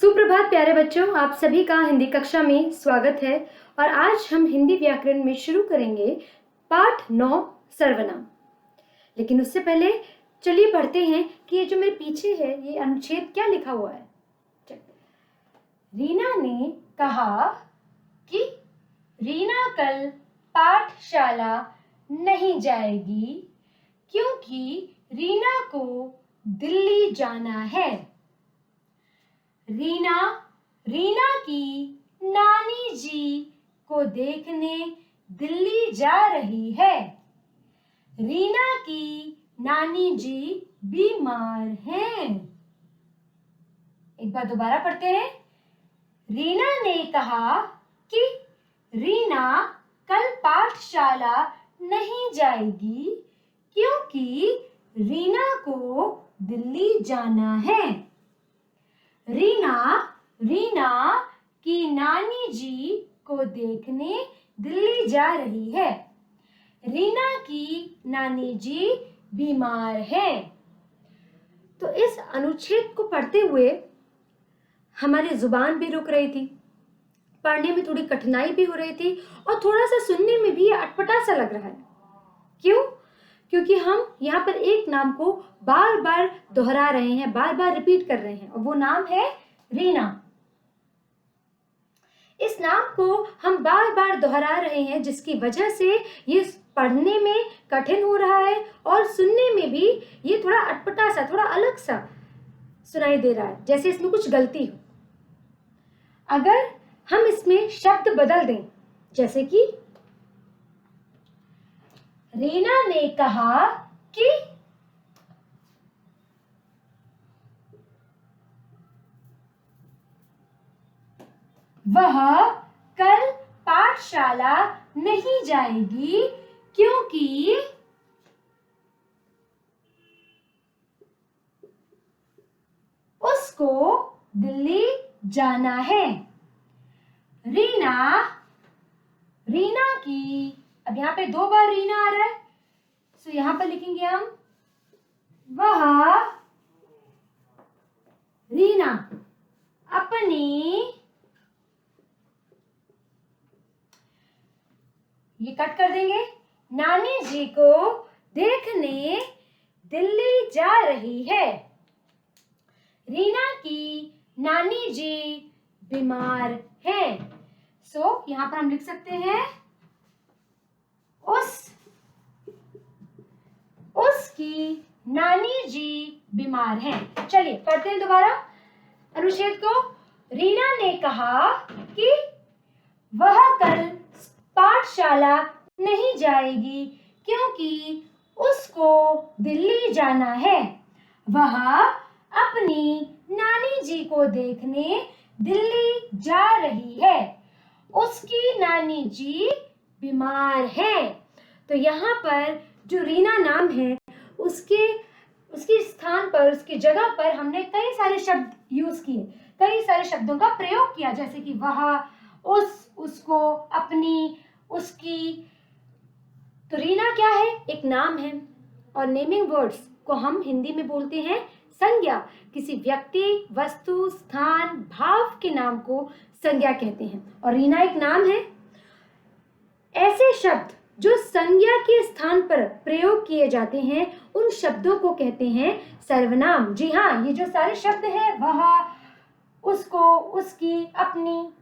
सुप्रभात प्यारे बच्चों, आप सभी का हिंदी कक्षा में स्वागत है। और आज हम हिंदी व्याकरण में शुरू करेंगे पाठ 9 सर्वनाम। लेकिन उससे पहले चलिए पढ़ते हैं कि ये जो मेरे पीछे है ये अनुच्छेद क्या लिखा हुआ है। रीना ने कहा कि रीना कल पाठशाला नहीं जाएगी क्योंकि रीना को दिल्ली जाना है। रीना की नानी जी को देखने दिल्ली जा रही है। रीना की नानी जी बीमार हैं। एक बार दोबारा पढ़ते हैं। रीना ने कहा कि रीना कल पाठशाला नहीं जाएगी क्योंकि रीना को दिल्ली जाना है। रीना की नानी जी को देखने दिल्ली जा रही है। रीना की नानी जी बीमार है। तो इस अनुच्छेद को पढ़ते हुए हमारी जुबान भी रुक रही थी, पढ़ने में थोड़ी कठिनाई भी हो रही थी और थोड़ा सा सुनने में भी अटपटा सा लग रहा है। क्यों? क्योंकि हम यहाँ पर एक नाम को बार बार दोहरा रहे हैं, बार बार रिपीट कर रहे हैं और वो नाम है रीना। इस नाम को हम बार बार दोहरा रहे हैं जिसकी वजह से ये पढ़ने में कठिन हो रहा है और सुनने में भी ये थोड़ा अटपटा सा, थोड़ा अलग सा सुनाई दे रहा है, जैसे इसमें कुछ गलती हो। अगर हम इसमें शब्द बदल दें, जैसे कि रीना ने कहा कि वह कल पाठशाला नहीं जाएगी क्योंकि उसको दिल्ली जाना है। रीना की, अब यहाँ पे 2 बार रीना आ रहा है, तो यहाँ पर लिखेंगे हम वह रीना अपनी, ये कट कर देंगे, नानी जी को देखने दिल्ली जा रही है। रीना की नानी जी बीमार है। सो यहाँ पर हम लिख सकते हैं उसकी नानी जी बीमार हैं। चलिए पढ़ते हैं दोबारा अनुच्छेद को। रीना ने कहा कि वह कल पाठशाला नहीं जाएगी क्योंकि उसको दिल्ली जाना है। वह अपनी नानी जी को देखने दिल्ली जा रही है। उसकी नानी जी बीमार है। तो यहाँ पर जो रीना नाम है उसके स्थान पर, उसकी जगह पर हमने कई सारे शब्द यूज किए, कई सारे शब्दों का प्रयोग किया, जैसे कि वह, उसको, अपनी, उसकी। तो रीना क्या है? एक नाम है और नेमिंग वर्ड्स को हम हिंदी में बोलते हैं संज्ञा। किसी व्यक्ति, वस्तु, स्थान, भाव के नाम को संज्ञा कहते हैं और रीना एक नाम है। ऐसे शब्द जो संज्ञा के स्थान पर प्रयोग किए जाते हैं उन शब्दों को कहते हैं सर्वनाम। जी हाँ, ये जो सारे शब्द हैं, वह, उसको, उसकी, अपनी,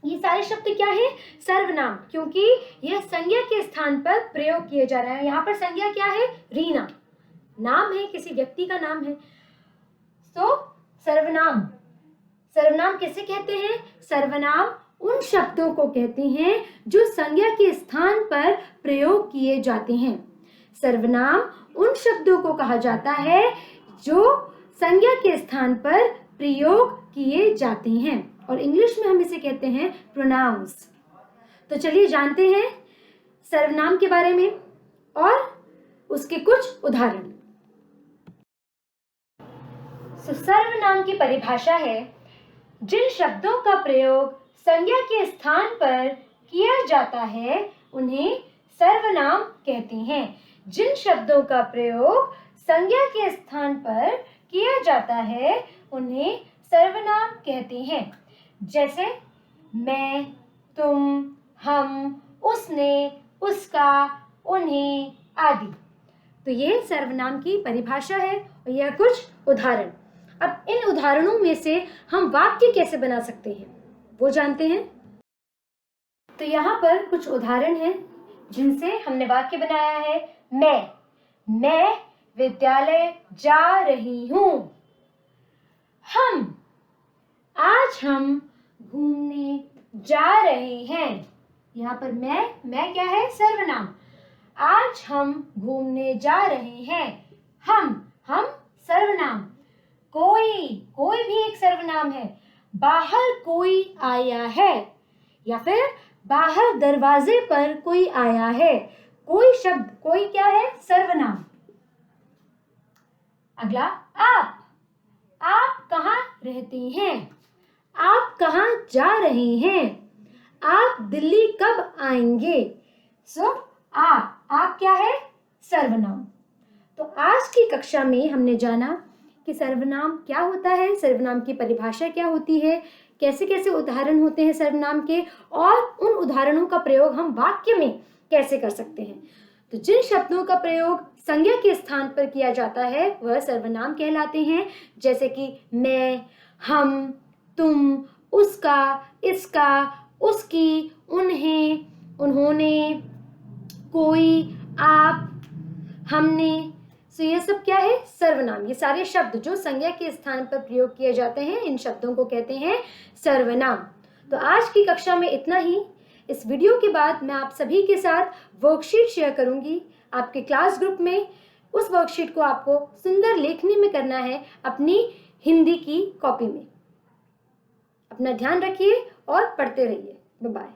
ये सारे शब्द क्या है? सर्वनाम, क्योंकि यह संज्ञा के स्थान पर प्रयोग किए जा रहे हैं। यहाँ पर संज्ञा क्या है? रीना नाम है, किसी व्यक्ति का नाम है। तो सर्वनाम किसे कहते हैं? सर्वनाम उन शब्दों को कहते हैं जो संज्ञा के स्थान पर प्रयोग किए जाते हैं। सर्वनाम उन शब्दों को कहा जाता है जो संज्ञा के स्थान पर प्रयोग किए जाते हैं और इंग्लिश में हम इसे कहते हैं प्रोनाउंस। तो चलिए जानते हैं सर्वनाम के बारे में और उसके कुछ उदाहरण। सर्वनाम की परिभाषा है जिन शब्दों का प्रयोग संज्ञा के स्थान पर किया जाता है उन्हें सर्वनाम कहते हैं। जिन शब्दों का प्रयोग संज्ञा के स्थान पर किया जाता है उन्हें सर्वनाम कहते हैं, जैसे मैं, तुम, हम, उसने, उसका, उन्हें आदि। तो ये सर्वनाम की परिभाषा है और यह कुछ उदाहरण। अब इन उदाहरणों में से हम वाक्य कैसे बना सकते हैं वो जानते हैं। तो यहाँ पर कुछ उदाहरण हैं जिनसे हमने वाक्य बनाया है। मैं विद्यालय जा रही हूँ। आज हम घूमने जा रहे हैं। यहाँ पर मैं क्या है? सर्वनाम। आज हम घूमने जा रहे हैं। हम सर्वनाम। कोई भी एक सर्वनाम है। बाहर कोई आया है, या फिर बाहर दरवाजे पर कोई आया है। कोई शब्द, कोई क्या है? सर्वनाम। अगला, आप कहाँ रहते हैं? आप कहाँ जा रहे हैं? आप दिल्ली कब आएंगे? आप क्या है? सर्वनाम। तो आज की कक्षा में हमने जाना कि सर्वनाम क्या होता है, सर्वनाम की परिभाषा क्या होती है, कैसे कैसे उदाहरण होते हैं सर्वनाम के, और उन उदाहरणों का प्रयोग हम वाक्य में कैसे कर सकते हैं। तो जिन शब्दों का प्रयोग संज्ञा के स्थान पर किया जाता है वह सर्वनाम कहलाते हैं, जैसे कि मैं, हम, तुम, उसका, इसका, उसकी, उन्हें, उन्होंने, कोई, आप, हमने। यह सब क्या है? सर्वनाम। ये सारे शब्द जो संज्ञा के स्थान पर प्रयोग किए जाते हैं इन शब्दों को कहते हैं सर्वनाम। तो आज की कक्षा में इतना ही। इस वीडियो के बाद मैं आप सभी के साथ वर्कशीट शेयर करूंगी आपके क्लास ग्रुप में। उस वर्कशीट को आपको सुंदर लेखनी में करना है अपनी हिंदी की कॉपी में। अपना ध्यान रखिए और पढ़ते रहिए। Bye bye.